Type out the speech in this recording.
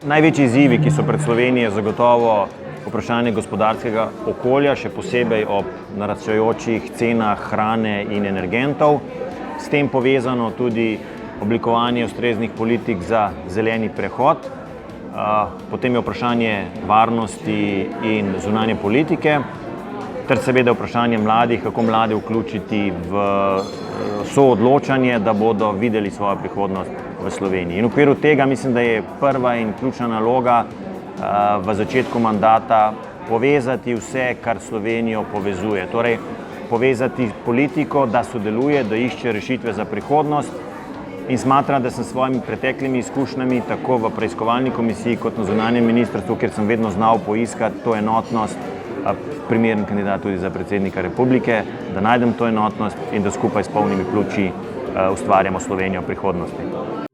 Največji izzivi, ki so pred Slovenijo, je zagotovo vprašanje gospodarskega okolja, še posebej ob naraščajočih cenah hrane in energentov. S tem povezano tudi oblikovanje ustreznih politik za zeleni prehod. Potem je vprašanje varnosti in zunanje politike, ter seveda vprašanje mladih, kako mlade vključiti v soodločanje, da bodo videli svojo prihodnost v Sloveniji. In v okviru tega mislim, da je prva in ključna naloga v začetku mandata povezati vse, kar Slovenijo povezuje. Torej, povezati politiko, da sodeluje, da išče rešitve za prihodnost. In smatram, da sem s svojimi preteklimi izkušnjami tako v preiskovalni komisiji kot na zunanjem ministrstvu, kjer sem vedno znal poiskati to enotnost, primeren kandidat tudi za predsednika republike, da najdem to enotnost in da skupaj s polnimi pljuči ustvarjamo Slovenijo prihodnosti.